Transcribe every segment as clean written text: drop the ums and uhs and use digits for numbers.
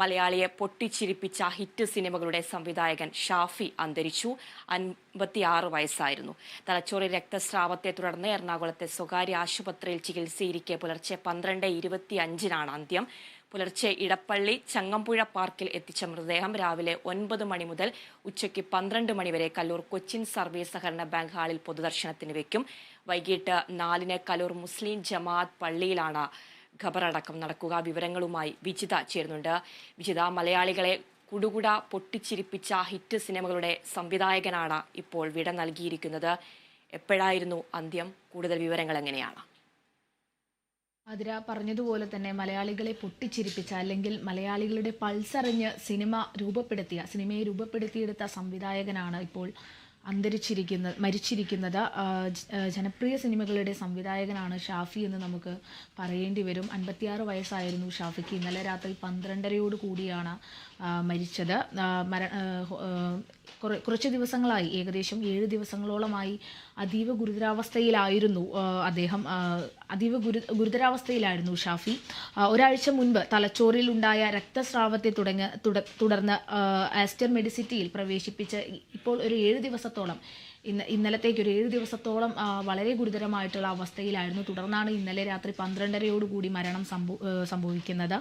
മലയാളിയെ പൊട്ടിച്ചിരിപ്പിച്ച ഹിറ്റ് സിനിമകളുടെ സംവിധായകൻ ഷാഫി അന്തരിച്ചു. 56 വയസ്സായിരുന്നു. തലച്ചോറിൽ രക്തസ്രാവത്തെ തുടർന്ന് എറണാകുളത്തെ സ്വകാര്യ ആശുപത്രിയിൽ ചികിത്സയിരിക്കെ പുലർച്ചെ 12:25 അന്ത്യം. പുലർച്ചെ ഇടപ്പള്ളി ചങ്ങമ്പുഴ പാർക്കിൽ എത്തിച്ച മൃതദേഹം രാവിലെ 9 മണി മുതൽ ഉച്ചയ്ക്ക് 12 മണി വരെ കല്ലൂർ കൊച്ചിൻ സർവീസ് സഹകരണ ബാങ്ക് ഹാളിൽ പൊതുദർശനത്തിന് വെക്കും. വൈകിട്ട് 4-ന് കല്ലൂർ മുസ്ലിം ജമാഅത്ത് പള്ളിയിലാണ് ഖബറടക്കം നടക്കുക. വിവരങ്ങളുമായി വിജിത ചേരുന്നുണ്ട്. വിജിത, മലയാളികളെ കുടുകുട പൊട്ടിച്ചിരിപ്പിച്ച ഹിറ്റ് സിനിമകളുടെ സംവിധായകനാണ് ഇപ്പോൾ വിട നൽകിയിരിക്കുന്നത്. എപ്പോഴായിരുന്നു അന്ത്യം? കൂടുതൽ വിവരങ്ങൾ എങ്ങനെയാണ്? അതിര പറഞ്ഞതുപോലെ തന്നെ മലയാളികളെ പൊട്ടിച്ചിരിപ്പിച്ച അല്ലെങ്കിൽ മലയാളികളുടെ പൾസറിഞ്ഞ് സിനിമയെ രൂപപ്പെടുത്തിയെടുത്ത സംവിധായകനാണ് ഇപ്പോൾ മരിച്ചിരിക്കുന്നത്. ജനപ്രിയ സിനിമകളുടെ സംവിധായകനാണ് ഷാഫി എന്ന് നമുക്ക് പറയേണ്ടി വരും. 56 വയസ്സായിരുന്നു ഷാഫിക്ക്. ഇന്നലെ രാത്രി 12:30 കൂടിയാണ് മരിച്ചത്. കുറച്ച് ദിവസങ്ങളായി, ഏകദേശം 7 ദിവസങ്ങളോളമായി അതീവ ഗുരുതരാവസ്ഥയിലായിരുന്നു അദ്ദേഹം. ഗുരുതരാവസ്ഥയിലായിരുന്നു ഷാഫി. ഒരാഴ്ച മുൻപ് തലച്ചോറിൽ ഉണ്ടായ രക്തസ്രാവത്തെ തുടർന്ന് ആസ്റ്റർ മെഡിസിറ്റിയിൽ പ്രവേശിപ്പിച്ച് ഇപ്പോൾ ഒരു 7 ദിവസത്തോളം ഇന്നലത്തേക്ക് ഒരു 7 ദിവസത്തോളം വളരെ ഗുരുതരമായിട്ടുള്ള അവസ്ഥയിലായിരുന്നു. തുടർന്നാണ് ഇന്നലെ രാത്രി 12:30 കൂടി മരണം സംഭവിക്കുന്നത്.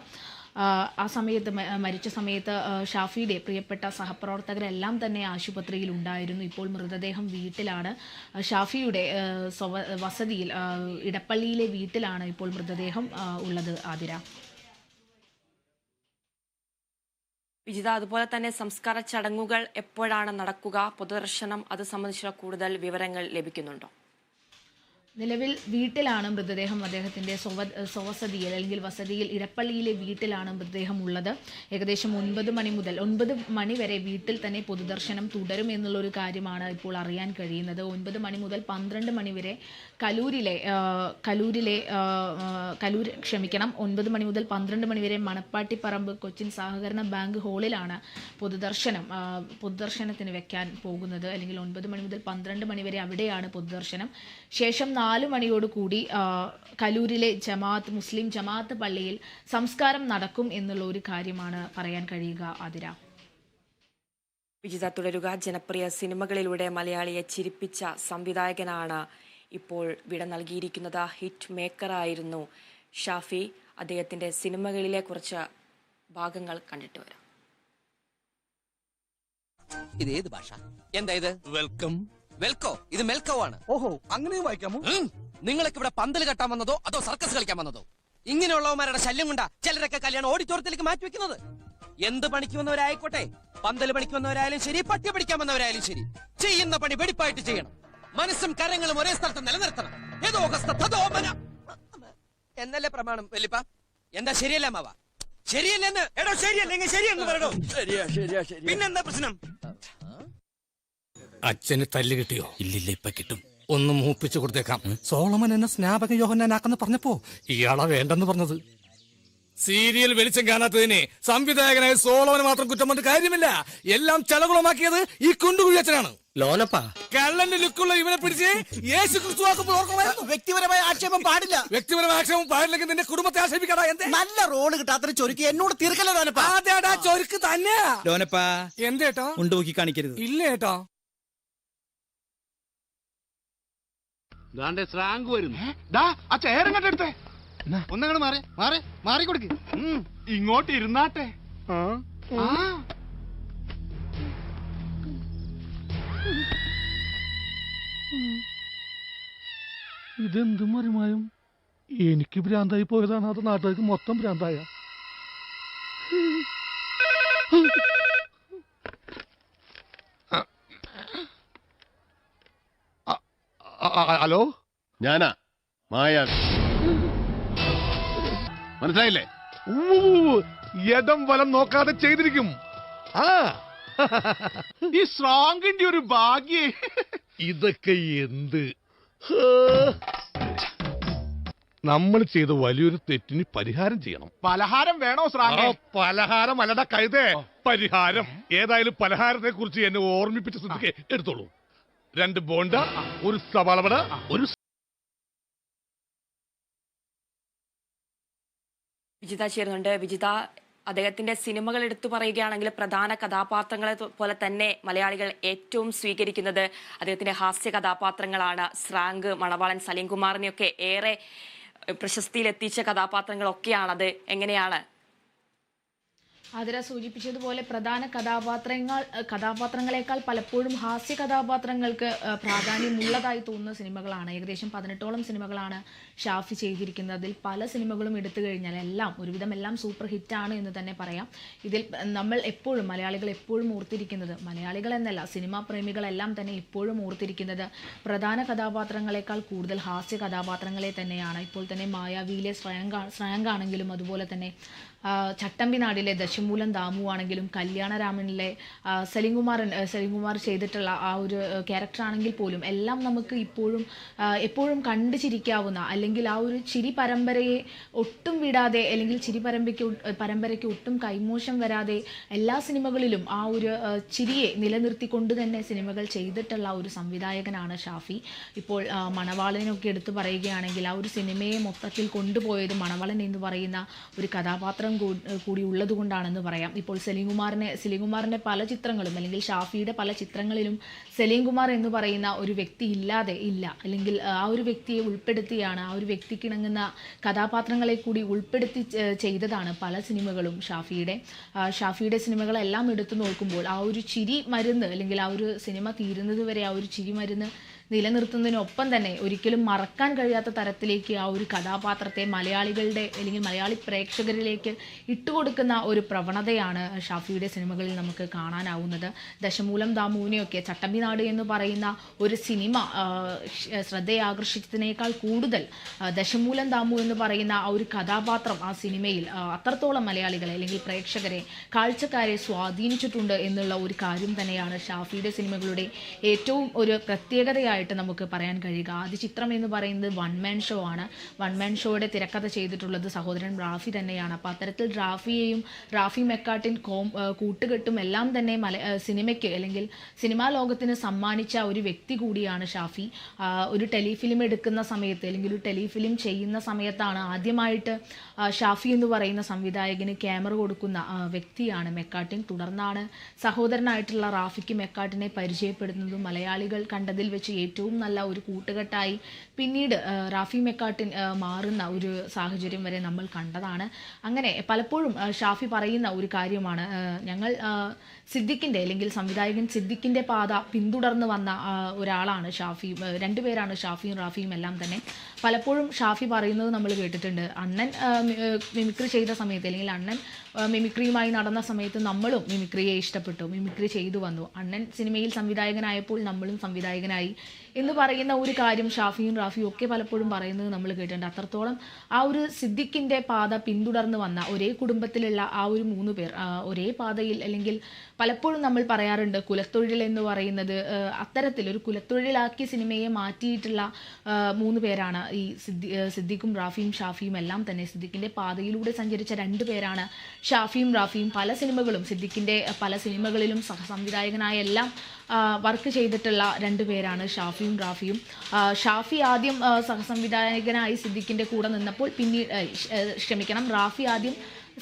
ആ സമയത്ത്, മരിച്ച സമയത്ത് ഷാഫിയുടെ പ്രിയപ്പെട്ട സഹപ്രവർത്തകരെല്ലാം തന്നെ ആശുപത്രിയിൽ ഉണ്ടായിരുന്നു. ഇപ്പോൾ മൃതദേഹം വീട്ടിലാണ്. ഷാഫിയുടെ വസതിയിൽ, ഇടപ്പള്ളിയിലെ വീട്ടിലാണ് ഇപ്പോൾ മൃതദേഹം ഉള്ളത്. ആതിര. വിജിത, അതുപോലെ തന്നെ സംസ്കാര ചടങ്ങുകൾ എപ്പോഴാണ് നടക്കുക? പൊതുദർശനം, അത് സംബന്ധിച്ചുള്ള കൂടുതൽ വിവരങ്ങൾ ലഭിക്കുന്നുണ്ടോ? നിലവിൽ വീട്ടിലാണ് മൃതദേഹം. അദ്ദേഹത്തിൻ്റെ സ്വവസതിയിൽ അല്ലെങ്കിൽ വസതിയിൽ, ഇടപ്പള്ളിയിലെ വീട്ടിലാണ് മൃതദേഹം ഉള്ളത്. ഏകദേശം 9 മണി വരെ വീട്ടിൽ തന്നെ പൊതുദർശനം തുടരും എന്നുള്ളൊരു കാര്യമാണ് ഇപ്പോൾ അറിയാൻ കഴിയുന്നത്. 9 മണി മുതൽ 12 മണി വരെ 9 മണി മുതൽ 12 മണി വരെ മണപ്പാട്ടിപ്പറമ്പ് കൊച്ചിൻ സഹകരണ ബാങ്ക് ഹാളിലാണ് പൊതുദർശനത്തിന് വെക്കാൻ പോകുന്നത്. അല്ലെങ്കിൽ 9 മണി മുതൽ 12 മണി വരെ അവിടെയാണ് പൊതുദർശനം. ശേഷം 4 മണിയോടുകൂടി കലൂരിലെ മുസ്ലിം ജമാഅത്ത് പള്ളിയിൽ സംസ്കാരം നടക്കും എന്നുള്ള ഒരു കാര്യമാണ് പറയാൻ കഴിയുക. ആതിര. വിജിത, തുടരുക. ജനപ്രിയ സിനിമകളിലൂടെ മലയാളിയെ ചിരിപ്പിച്ച സംവിധായകനാണ് ഇപ്പോൾ വിട നൽകിയിരിക്കുന്നത്. ഹിറ്റ് മേക്കറായിരുന്നു ഷാഫി. അദ്ദേഹത്തിന്റെ സിനിമകളിലെ കുറച്ച് ഭാഗങ്ങൾ കണ്ടിട്ട് വരാം. ഇത് ഏത് ഭാഷ? എന്താ ഇത്? വെൽക്കോ? ഇത് മെൽക്കോ ആണ്. ഓഹോ, അങ്ങനെ വായിക്കാമോ? നിങ്ങളൊക്കെ ഇവിടെ പന്തൽ കെട്ടാൻ വന്നതോ അതോ സർക്കസ് കളിക്കാൻ വന്നതോ? ഇങ്ങനെയുള്ളവന്മാരുടെ ശല്യം കൊണ്ടാ ചിലരൊക്കെ കല്യാണം ഓഡിറ്റോറിയത്തിലേക്ക് മാറ്റി വെക്കുന്നത്. എന്ത് പണിക്ക് വന്നവരായിക്കോട്ടെ, പന്തൽ പണിക്ക് വന്നവരായാലും ശരി, പട്ടി പഠിക്കാൻ വന്നവരായാലും ശരി, ചെയ്യുന്ന പണി വെടിപ്പായിട്ട് ചെയ്യണം. മനസ്സും കരങ്ങളും ഒരേ സ്ഥലത്ത് നിലനിർത്തണം. എന്നല്ലേ പ്രമാണം വെല്ലിപ്പ? എന്താ ശരിയല്ല മാവ? ശരിയല്ലെന്ന്. എടോ ശരിയല്ലെങ്കിൽ ശരിയെന്ന് പറയണോ? ശരിയാ. പിന്നെന്താ പ്രശ്നം? അച്ഛന് തല്ല് കിട്ടിയോ? ഇല്ലില്ല, ഇപ്പൊ കിട്ടും. ഒന്ന് മൂപ്പിച്ചു കൊടുത്തേക്കാം. സോളമൻ എന്നെ സ്നാപക യോഹന്നാനാക്കെന്ന് പറഞ്ഞപ്പോ ഇയാളാ വേണ്ടെന്ന് പറഞ്ഞത്. സീരിയൽ വെളിച്ചം കാണാത്തതിനെ സംവിധായകനായ സോളമന് മാത്രം കുറ്റം പറഞ്ഞ കാര്യമില്ല. എല്ലാം ചലകുളമാക്കിയത് ഈ കുണ്ടുകുഴിയച്ഛനാണ്. ലോലപ്പാ, കള്ളന്റെ ലുക്കുള്ള ഇവനെ പിടിച്ച് യേശു ക്രിസ്തുവാക്കുമ്പോൾ ഓർക്കുമായിരുന്നു. വ്യക്തിപരമായ ആക്ഷേപം പാടില്ല. വ്യക്തിപരമായ ആക്ഷേപം പാടില്ലെങ്കിൽ നിന്റെ കുടുംബത്തെ ആക്ഷേപിക്കടാ. എന്ത് നല്ല റോള് കിട്ടാത്ത ചൊരുക്കി എന്നോട് തീർക്കല്ലോ ലോനപ്പാ. അതേടാ, ചൊരുക്ക് തന്നെയാ ലോനപ്പാ. എന്തേട്ടോ ഉണ്ടോക്കി കാണിക്കരുത്. ഇല്ലേട്ടോ. സ്രാങ്ക് വരുന്നു. ആ ചേരങ്ങോട്ട് എടുത്തേ. ഒന്നങ്ങോട്ട് മാറി കൊടുക്ക്. ഇങ്ങോട്ട് ഇരുന്നാട്ടെ. ഇതെന്ത് മറിമായും? എനിക്ക് ഭ്രാന്തായി പോയതാണ്, അത് നാട്ടുകാർക്ക് മൊത്തം ഭ്രാന്തായ? ഹലോ, ഞാനാ മായ. മനസ്സിലായില്ലേ? യഥം വലം നോക്കാതെ ചെയ്തിരിക്കും. ഈ സ്ട്രോങ്ങിന്റെ ഒരു ഭാഗ്യേ. ഇതൊക്കെ എന്ത്? നമ്മൾ ചെയ്ത വലിയൊരു തെറ്റിന് പരിഹാരം ചെയ്യണം. പലഹാരം വേണോ സ്രാങ്കേ? പലഹാരം അല്ലട കഴുതേ, പരിഹാരം. ഏതായാലും പലഹാരത്തെ കുറിച്ച് എന്നെ ഓർമ്മിപ്പിച്ച സ്ഥിതിക്ക് എടുത്തോളൂ. 2 ബോണ്ട, ഒരു സവാളവട, ഒരു. വിജിത ചേരുന്നുണ്ട്. വിജിത, അദ്ദേഹത്തിന്റെ സിനിമകൾ എടുത്തു പറയുകയാണെങ്കിൽ പ്രധാന കഥാപാത്രങ്ങളെ പോലെ തന്നെ മലയാളികൾ ഏറ്റവും സ്വീകരിക്കുന്നത് അദ്ദേഹത്തിന്റെ ഹാസ്യ കഥാപാത്രങ്ങളാണ്. സ്രാങ്ക്, മണവാളൻ, സലീംകുമാറിനെയൊക്കെ ഏറെ പ്രശസ്തിയിലെത്തിച്ച കഥാപാത്രങ്ങളൊക്കെയാണത്. എങ്ങനെയാണ്? ആതിര സൂചിപ്പിച്ചതുപോലെ പ്രധാന കഥാപാത്രങ്ങളെക്കാൾ പലപ്പോഴും ഹാസ്യ കഥാപാത്രങ്ങൾക്ക് പ്രാധാന്യമുള്ളതായി തോന്നുന്ന സിനിമകളാണ്. ഏകദേശം 18ഓളം സിനിമകളാണ് ഷാഫി ചെയ്തിരിക്കുന്നത്. അതിൽ പല സിനിമകളും എടുത്തു കഴിഞ്ഞാൽ ഒരുവിധം എല്ലാം സൂപ്പർ ഹിറ്റാണ് എന്ന് തന്നെ പറയാം. ഇതിൽ നമ്മൾ എപ്പോഴും മലയാളികൾ എപ്പോഴും ഓർത്തിരിക്കുന്നത്, മലയാളികൾ എന്നല്ല സിനിമാ പ്രേമികളെല്ലാം തന്നെ എപ്പോഴും ഓർത്തിരിക്കുന്നത് പ്രധാന കഥാപാത്രങ്ങളെക്കാൾ കൂടുതൽ ഹാസ്യ കഥാപാത്രങ്ങളെ തന്നെയാണ്. ഇപ്പോൾ തന്നെ മായാവിയിലെ ശ്രേയാങ്ക് ആണെങ്കിലും അതുപോലെ തന്നെ ചട്ടമ്പിനാടിലെ ദശമൂലം ദാമു ആണെങ്കിലും കല്യാണരാമനിലെ സലീംകുമാർ ചെയ്തിട്ടുള്ള ആ ഒരു ക്യാരക്ടർ ആണെങ്കിൽ പോലും എല്ലാം നമുക്ക് എപ്പോഴും കണ്ടു ചിരിക്കാവുന്ന, അല്ലെങ്കിൽ ആ ഒരു ചിരി പരമ്പരയെ ഒട്ടും വിടാതെ, അല്ലെങ്കിൽ ചിരി പരമ്പരയ്ക്ക് ഒട്ടും കൈമോശം വരാതെ എല്ലാ സിനിമകളിലും ആ ഒരു ചിരിയെ നിലനിർത്തിക്കൊണ്ട് തന്നെ സിനിമകൾ ചെയ്തിട്ടുള്ള ഒരു സംവിധായകനാണ് ഷാഫി. ഇപ്പോൾ മണവാളനൊക്കെ എടുത്തു പറയുകയാണെങ്കിൽ ആ ഒരു സിനിമയെ മൊത്തത്തിൽ കൊണ്ടുപോയത് മണവാളൻ എന്ന് പറയുന്ന ഒരു കഥാപാത്രം കൂടി ഉള്ളത് കൊണ്ടാണെന്ന് പറയാം. ഇപ്പോൾ സലീംകുമാറിന്റെ പല ചിത്രങ്ങളും, അല്ലെങ്കിൽ ഷാഫിയുടെ പല ചിത്രങ്ങളിലും സലീംകുമാർ എന്ന് പറയുന്ന ഒരു വ്യക്തി ഇല്ലാതെ ഇല്ല, അല്ലെങ്കിൽ ആ ഒരു വ്യക്തിയെ ഉൾപ്പെടുത്തിയാണ്, ആ ഒരു വ്യക്തിക്കിണങ്ങുന്ന കഥാപാത്രങ്ങളെ കൂടി ഉൾപ്പെടുത്തി ചെയ്തതാണ് പല സിനിമകളും ഷാഫിയുടെ സിനിമകളെല്ലാം എടുത്തു നോക്കുമ്പോൾ ആ ഒരു ചിരി മരുന്ന്, അല്ലെങ്കിൽ ആ ഒരു സിനിമ തീരുന്നത് വരെ ആ ഒരു ചിരി മരുന്ന് നിലനിർത്തുന്നതിനൊപ്പം തന്നെ ഒരിക്കലും മറക്കാൻ കഴിയാത്ത തരത്തിലേക്ക് ആ ഒരു കഥാപാത്രത്തെ മലയാളികളുടെ, അല്ലെങ്കിൽ മലയാളി പ്രേക്ഷകരിലേക്ക് ഇട്ടുകൊടുക്കുന്ന ഒരു പ്രവണതയാണ് ഷാഫിയുടെ സിനിമകളിൽ നമുക്ക് കാണാനാവുന്നത്. ദശമൂലം ദാമുവിനെയൊക്കെ, ചട്ടമ്പിനാട് എന്ന് പറയുന്ന ഒരു സിനിമ ശ്രദ്ധയാകർഷിച്ചതിനേക്കാൾ കൂടുതൽ ദശമൂലം ദാമു എന്ന് പറയുന്ന ആ ഒരു കഥാപാത്രം ആ സിനിമയിൽ അത്രത്തോളം മലയാളികളെ, അല്ലെങ്കിൽ പ്രേക്ഷകരെ, കാഴ്ചക്കാരെ സ്വാധീനിച്ചിട്ടുണ്ട് എന്നുള്ള ഒരു കാര്യം തന്നെയാണ് ഷാഫിയുടെ സിനിമകളുടെ ഏറ്റവും ഒരു പ്രത്യേകതയായി നമുക്ക് പറയാൻ കഴിയുക. ആദ്യ ചിത്രം എന്ന് പറയുന്നത് വൺ മാൻ ഷോ ആണ്. വൺ മാൻ ഷോയുടെ തിരക്കഥ ചെയ്തിട്ടുള്ളത് സഹോദരൻ റാഫി തന്നെയാണ്. അപ്പോൾ അത്തരത്തിൽ റാഫി മെക്കാട്ടിൻ കൂട്ടുകെട്ടും എല്ലാം തന്നെ സിനിമയ്ക്ക്, അല്ലെങ്കിൽ സിനിമാ ലോകത്തിന് സമ്മാനിച്ച ഒരു വ്യക്തി കൂടിയാണ് ഷാഫി. ഒരു ടെലിഫിലിം എടുക്കുന്ന സമയത്ത്, അല്ലെങ്കിൽ ഒരു ടെലിഫിലിം ചെയ്യുന്ന സമയത്താണ് ആദ്യമായിട്ട് ഷാഫി എന്ന് പറയുന്ന സംവിധായകന് ക്യാമറ കൊടുക്കുന്ന വ്യക്തിയാണ് മെക്കാട്ടിൻ. തുടർന്നാണ് സഹോദരനായിട്ടുള്ള റാഫിക്ക് മെക്കാട്ടിനെ പരിചയപ്പെടുന്നതും മലയാളികൾ കണ്ടതിൽ വെച്ച് ഏറ്റവും നല്ല ഒരു കൂട്ടുകെട്ടായി പിന്നീട് റാഫി മെക്കാട്ടിൻ മാറുന്ന ഒരു സാഹചര്യം വരെ നമ്മൾ കണ്ടതാണ്. അങ്ങനെ പലപ്പോഴും ഷാഫി പറയുന്ന ഒരു കാര്യമാണ്, ഞങ്ങൾ സിദ്ദിഖിൻ്റെ, അല്ലെങ്കിൽ സംവിധായകൻ സിദ്ദിഖിൻ്റെ പാത പിന്തുടർന്ന് വന്ന ഒരാളാണ് ഷാഫി. രണ്ടുപേരാണ് ഷാഫിയും റാഫിയും എല്ലാം തന്നെ. പലപ്പോഴും ഷാഫി പറയുന്നത് നമ്മൾ കേട്ടിട്ടുണ്ട്, അണ്ണൻ മിമിക്രി ചെയ്ത സമയത്ത്, അല്ലെങ്കിൽ അണ്ണൻ മിമിക്രിയുമായി നടന്ന സമയത്ത് നമ്മളും മിമിക്രിയെ ഇഷ്ടപ്പെട്ടു, മിമിക്രി ചെയ്തു വന്നു, അണ്ണൻ സിനിമയിൽ സംവിധായകനായപ്പോൾ നമ്മളും സംവിധായകനായി എന്ന് പറയുന്ന ഒരു കാര്യം ഷാഫിയും റാഫിയും ഒക്കെ പലപ്പോഴും പറയുന്നത് നമ്മൾ കേട്ടിട്ടുണ്ട്. അത്രത്തോളം ആ ഒരു സിദ്ദിഖിൻ്റെ പാത പിന്തുടർന്ന് വന്ന, ഒരേ കുടുംബത്തിലുള്ള ആ ഒരു 3 പേർ ഒരേ പാതയിൽ, അല്ലെങ്കിൽ പലപ്പോഴും നമ്മൾ പറയാറുണ്ട് കുലത്തൊഴിൽ എന്ന് പറയുന്നത്, അത്തരത്തിൽ ഒരു കുലത്തൊഴിലാക്കി സിനിമയെ മാറ്റിയിട്ടുള്ള 3 പേരാണ് ഈ സിദ്ദിഖും റാഫിയും ഷാഫിയും എല്ലാം തന്നെ. സിദ്ദിഖിൻ്റെ പാതയിലൂടെ സഞ്ചരിച്ച 2 പേരാണ് ഷാഫിയും റാഫിയും. സിദ്ദിഖിൻ്റെ പല സിനിമകളിലും സഹസംവിധായകനായ എല്ലാം വർക്ക് ചെയ്തിട്ടുള്ള 2 പേരാണ് ഷാഫിയും റാഫിയും. ഷാഫി ആദ്യം സഹസംവിധായകനായി സിദ്ദിഖിൻ്റെ കൂടെ നിന്നപ്പോൾ റാഫി ആദ്യം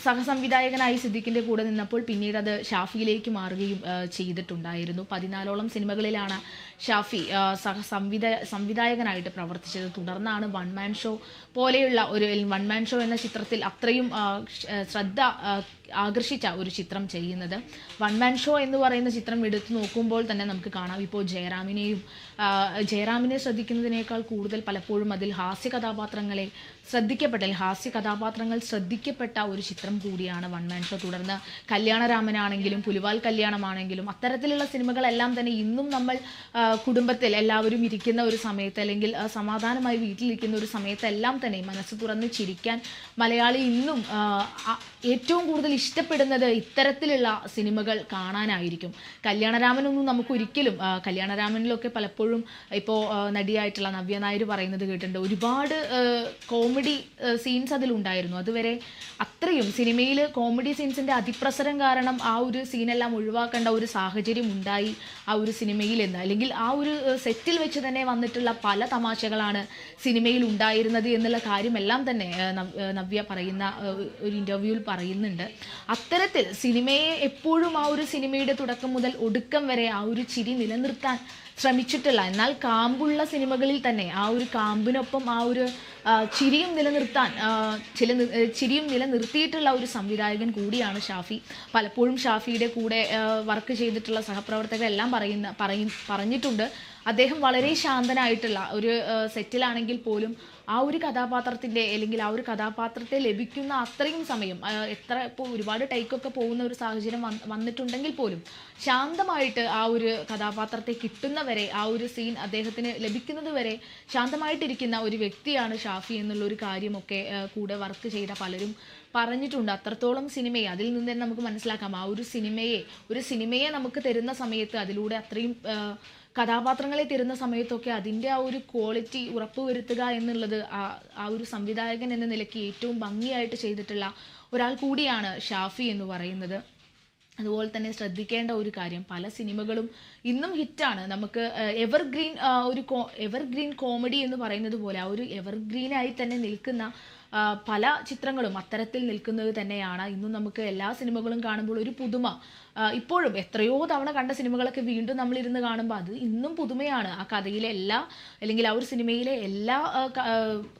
സഹസംവിധായകനായി സിദ്ദിഖിൻ്റെ കൂടെ നിന്നപ്പോൾ പിന്നീട് അത് ഷാഫിയിലേക്ക് മാറുകയും ചെയ്തിട്ടുണ്ടായിരുന്നു. 14ഓളം സിനിമകളിലാണ് ഷാഫി സംവിധായകനായിട്ട് പ്രവർത്തിച്ചത്. തുടർന്നാണ് വൺ മാൻ ഷോ പോലെയുള്ള വൺ മാൻ ഷോ എന്ന ചിത്രത്തിൽ അത്രയും ശ്രദ്ധ ആകർഷിച്ച ഒരു ചിത്രം ചെയ്യുന്നത്. വൺ മാൻ ഷോ എന്ന് പറയുന്ന ചിത്രം എടുത്തു നോക്കുമ്പോൾ തന്നെ നമുക്ക് കാണാം, ഇപ്പോൾ ജയറാമിനെ ശ്രദ്ധിക്കുന്നതിനേക്കാൾ കൂടുതൽ പലപ്പോഴും അതിൽ ഹാസ്യ കഥാപാത്രങ്ങൾ ശ്രദ്ധിക്കപ്പെട്ട ഒരു ചിത്രം കൂടിയാണ് വൺ മാൻ ഷോ. തുടർന്ന് കല്യാണരാമനാണെങ്കിലും പുലിവാൽ കല്യാണമാണെങ്കിലും അത്തരത്തിലുള്ള സിനിമകളെല്ലാം തന്നെ ഇന്നും നമ്മൾ കുടുംബത്തിൽ എല്ലാവരും ഇരിക്കുന്ന ഒരു സമയത്ത്, അല്ലെങ്കിൽ സമാധാനമായി വീട്ടിലിരിക്കുന്ന ഒരു സമയത്തെല്ലാം തന്നെ മനസ്സ് തുറന്ന് ചിരിക്കാൻ മലയാളി ഇന്നും ഏറ്റവും കൂടുതൽ ഇഷ്ടപ്പെടുന്നത് ഇത്തരത്തിലുള്ള സിനിമകൾ കാണാനായിരിക്കും. കല്യാണരാമനൊന്നും നമുക്കൊരിക്കലും, കല്യാണരാമനിലൊക്കെ പലപ്പോഴും ഇപ്പോൾ നടിയായിട്ടുള്ള നവ്യ നായർ പറയുന്നത് കേട്ടിട്ടുണ്ട്, ഒരുപാട് കോമഡി സീൻസ് അതിലുണ്ടായിരുന്നു. അതുവരെ അത്രയും സിനിമയിൽ കോമഡി സീൻസിൻ്റെ അതിപ്രസരം കാരണം ആ ഒരു സീനെല്ലാം ഒഴിവാക്കേണ്ട ഒരു സാഹചര്യം ഉണ്ടായി ആ ഒരു സിനിമയിൽ എന്ന്, അല്ലെങ്കിൽ ആ ഒരു സെറ്റിൽ വെച്ച് തന്നെ വന്നിട്ടുള്ള പല തമാശകളാണ് സിനിമയിൽ ഉണ്ടായിരുന്നത് എന്നുള്ള കാര്യമെല്ലാം തന്നെ നവ്യ പറയുന്ന ഒരു ഇൻ്റർവ്യൂവിൽ പറയുന്നുണ്ട്. അത്തരത്തിൽ സിനിമയെ എപ്പോഴും ആ ഒരു സിനിമയുടെ തുടക്കം മുതൽ ഒടുക്കം വരെ ആ ഒരു ചിരി നിലനിർത്താൻ ശ്രമിച്ചിട്ടില്ല. എന്നാൽ കാമ്പുള്ള സിനിമകളിൽ തന്നെ ആ ഒരു കാമ്പിനൊപ്പം ആ ഒരു ചിരിയും നിലനിർത്തിയിട്ടുള്ള ഒരു സംവിധായകൻ കൂടിയാണ് ഷാഫി. പലപ്പോഴും ഷാഫിയുടെ കൂടെ വർക്ക് ചെയ്തിട്ടുള്ള സഹപ്രവർത്തകരെല്ലാം പറഞ്ഞിട്ടുണ്ട്, അദ്ദേഹം വളരെ ശാന്തനായിട്ടുള്ള ഒരു സെറ്റിലാണെങ്കിൽ പോലും ആ ഒരു കഥാപാത്രത്തിൻ്റെ അല്ലെങ്കിൽ ആ ഒരു കഥാപാത്രത്തെ ലഭിക്കുന്ന അത്രയും സമയം എത്ര ഇപ്പോൾ ഒരുപാട് ടൈക്കൊക്കെ പോകുന്ന ഒരു സാഹചര്യം വന്നിട്ടുണ്ടെങ്കിൽ പോലും ശാന്തമായിട്ട് ആ ഒരു കഥാപാത്രത്തെ കിട്ടുന്നവരെ ആ ഒരു സീൻ അദ്ദേഹത്തിന് ലഭിക്കുന്നത് വരെ ശാന്തമായിട്ടിരിക്കുന്ന ഒരു വ്യക്തിയാണ് ഷാഫി എന്നുള്ളൊരു കാര്യമൊക്കെ കൂടെ വർക്ക് ചെയ്ത പലരും പറഞ്ഞിട്ടുണ്ട്. അത്രത്തോളം സിനിമയെ അതിൽ നിന്ന് തന്നെ നമുക്ക് മനസ്സിലാക്കാം, ആ ഒരു സിനിമയെ നമുക്ക് തരുന്ന സമയത്ത് അതിലൂടെ അത്രയും കഥാപാത്രങ്ങളെ തരുന്ന സമയത്തൊക്കെ അതിൻ്റെ ആ ഒരു ക്വാളിറ്റി ഉറപ്പുവരുത്തുക എന്നുള്ളത് ആ ഒരു സംവിധായകൻ എന്ന നിലയ്ക്ക് ഏറ്റവും ഭംഗിയായിട്ട് ചെയ്തിട്ടുള്ള ഒരാൾ കൂടിയാണ് ഷാഫി എന്ന് പറയുന്നത്. അതുപോലെ തന്നെ ശ്രദ്ധിക്കേണ്ട ഒരു കാര്യം, പല സിനിമകളും ഇന്നും ഹിറ്റാണ്. നമുക്ക് എവർഗ്രീൻ കോമഡി എന്ന് പറയുന്നത് പോലെ ആ ഒരു എവർഗ്രീനായി തന്നെ നിൽക്കുന്ന പല ചിത്രങ്ങളും അത്തരത്തിൽ നിൽക്കുന്നത് തന്നെയാണ്. ഇന്നും നമുക്ക് എല്ലാ സിനിമകളും കാണുമ്പോൾ ഒരു പുതുമ, ഇപ്പോഴും എത്രയോ തവണ കണ്ട സിനിമകളൊക്കെ വീണ്ടും നമ്മളിരുന്ന് കാണുമ്പോൾ അത് ഇന്നും പുതുമയാണ്. ആ കഥയിലെ അല്ലെങ്കിൽ ആ ഒരു സിനിമയിലെ എല്ലാ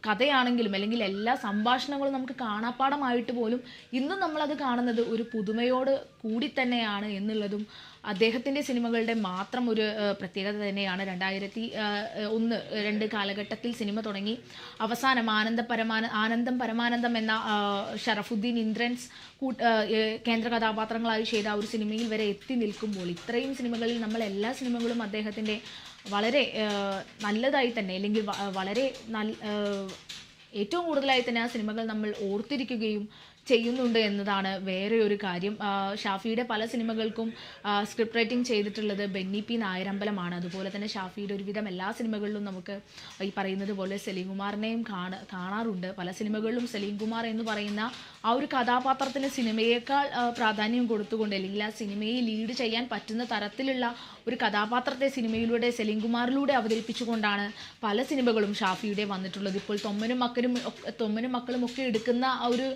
കഥയാണെങ്കിലും അല്ലെങ്കിൽ എല്ലാ സംഭാഷണങ്ങളും നമുക്ക് കാണാപ്പാടമായിട്ട് പോലും ഇന്നും നമ്മളത് കാണുന്നത് ഒരു പുതുമയോട് കൂടി തന്നെയാണ് എന്നുള്ളതും അദ്ദേഹത്തിൻ്റെ സിനിമകളുടെ മാത്രം ഒരു പ്രത്യേകത തന്നെയാണ്. 2001-2 കാലഘട്ടത്തിൽ സിനിമ തുടങ്ങി അവസാനം ആനന്ദം പരമാനന്ദം എന്ന ഷറഫുദ്ദീൻ ഇന്ദ്രൻസ് കേന്ദ്ര കഥാപാത്രങ്ങളായി ചെയ്ത ഒരു സിനിമയിൽ വരെ എത്തി നിൽക്കുമ്പോൾ ഇത്രയും സിനിമകളിൽ നമ്മൾ എല്ലാ സിനിമകളും അദ്ദേഹത്തിൻ്റെ വളരെ നല്ലതായി തന്നെ അല്ലെങ്കിൽ വളരെ ഏറ്റവും കൂടുതലായി തന്നെ ആ സിനിമകൾ നമ്മൾ ഓർത്തിരിക്കുകയും ചെയ്യുന്നുണ്ട് എന്നതാണ് വേറെ ഒരു കാര്യം. ഷാഫിയുടെ പല സിനിമകൾക്കും സ്ക്രിപ്റ്റ് റൈറ്റിംഗ് ചെയ്തിട്ടുള്ളത് ബെന്നി പി നായരമ്പലമാണ്. അതുപോലെ തന്നെ ഷാഫിയുടെ ഒരുവിധം എല്ലാ സിനിമകളിലും നമുക്ക് ഈ പറയുന്നത് പോലെ സലീം കുമാറിനെയും കാണാറുണ്ട്. പല സിനിമകളിലും സലീം കുമാർ എന്ന് പറയുന്ന ആ ഒരു കഥാപാത്രത്തിന് സിനിമയേക്കാൾ പ്രാധാന്യം കൊടുത്തുകൊണ്ട് അല്ലെങ്കിൽ ആ സിനിമയെ ലീഡ് ചെയ്യാൻ പറ്റുന്ന തരത്തിലുള്ള ഒരു കഥാപാത്രത്തെ സിനിമയിലൂടെ സലീം കുമാറിലൂടെ അവതരിപ്പിച്ചുകൊണ്ടാണ് പല സിനിമകളും ഷാഫിയുടെ വന്നിട്ടുള്ളത്. ഇപ്പോൾ തൊമ്മനും മക്കളും ഒക്കെ എടുക്കുന്ന ആ ഒരു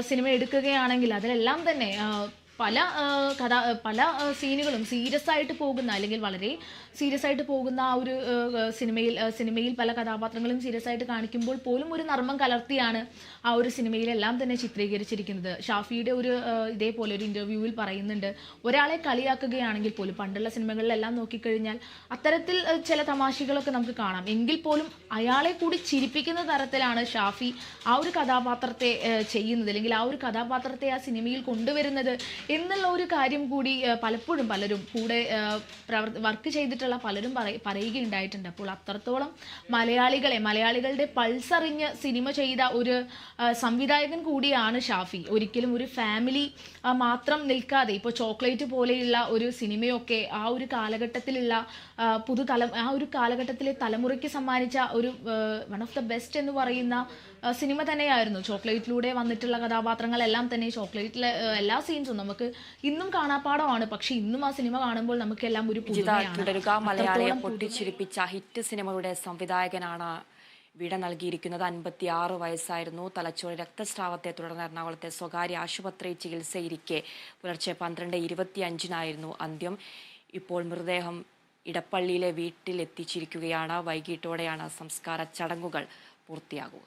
സിനിമ എടുക്കുകയാണെങ്കിൽ അതിലെല്ലാം തന്നെ പല സീനുകളും സീരിയസ് ആയിട്ട് പോകുന്ന അല്ലെങ്കിൽ വളരെ സീരിയസ് ആയിട്ട് പോകുന്ന ആ ഒരു സിനിമയിൽ പല കഥാപാത്രങ്ങളും സീരിയസ് ആയിട്ട് കാണിക്കുമ്പോൾ പോലും ഒരു നർമ്മം കലർത്തിയാണ് ആ ഒരു സിനിമയിലെല്ലാം തന്നെ ചിത്രീകരിച്ചിരിക്കുന്നത്. ഷാഫിയുടെ ഇതേപോലെ ഒരു ഇൻ്റർവ്യൂവിൽ പറയുന്നുണ്ട്, ഒരാളെ കളിയാക്കുകയാണെങ്കിൽ പോലും പണ്ടുള്ള സിനിമകളിലെല്ലാം നോക്കിക്കഴിഞ്ഞാൽ അത്തരത്തിൽ ചില തമാശകളൊക്കെ നമുക്ക് കാണാം, എങ്കിൽ പോലും അയാളെ കൂടി ചിരിപ്പിക്കുന്ന തരത്തിലാണ് ഷാഫി ആ ഒരു കഥാപാത്രത്തെ ചെയ്യുന്നത് അല്ലെങ്കിൽ ആ ഒരു കഥാപാത്രത്തെ ആ സിനിമയിൽ കൊണ്ടുവരുന്നത് എന്നുള്ള ഒരു കാര്യം കൂടി പലപ്പോഴും പലരും കൂടെ വർക്ക് ചെയ്തിട്ടുള്ള പലരും പറയുകയുണ്ടായിട്ടുണ്ട്. അപ്പോൾ അത്രത്തോളം മലയാളികളുടെ പൾസ് അറിഞ്ഞ് സിനിമ ചെയ്ത ഒരു സംവിധായകൻ കൂടിയാണ് ഷാഫി. ഒരിക്കലും ഒരു ഫാമിലി മാത്രം നിൽക്കാതെ ഇപ്പോൾ ചോക്ലേറ്റ് പോലെയുള്ള ഒരു സിനിമയൊക്കെ ആ ഒരു കാലഘട്ടത്തിലുള്ള ആ ഒരു കാലഘട്ടത്തിലെ തലമുറയ്ക്ക് സമ്മാനിച്ച ഒരു വൺ ഓഫ് ദ ബെസ്റ്റ് എന്ന് പറയുന്ന സിനിമ തന്നെയായിരുന്നു. ചോക്ലേറ്റിലൂടെ വന്നിട്ടുള്ള കഥാപാത്രങ്ങളെല്ലാം തന്നെ ചോക്ലേറ്റിലെ എല്ലാ സീൻസും നമുക്ക് ഇന്നും കാണാപ്പാടമാണ്. പക്ഷെ ഇന്നും ആ സിനിമ കാണുമ്പോൾ നമുക്കെല്ലാം ഒരു തുടരുക. മലയാളിയെ പൊട്ടിച്ചിരിപ്പിച്ച ഹിറ്റ് സിനിമയുടെ സംവിധായകനാണ് വിട നൽകിയിരിക്കുന്നത്. 56 വയസ്സായിരുന്നു. തലച്ചോറ് രക്തസ്രാവത്തെ തുടർന്ന് എറണാകുളത്തെ സ്വകാര്യ ആശുപത്രിയിൽ ചികിത്സയിരിക്കെ പുലർച്ചെ 12:25 അന്ത്യം. ഇപ്പോൾ മൃതദേഹം ഇടപ്പള്ളിയിലെ വീട്ടിൽ എത്തിച്ചിരിക്കുകയാണ്. വൈകിട്ടോടെയാണ് സംസ്കാര ചടങ്ങുകൾ പൂർത്തിയാകുക.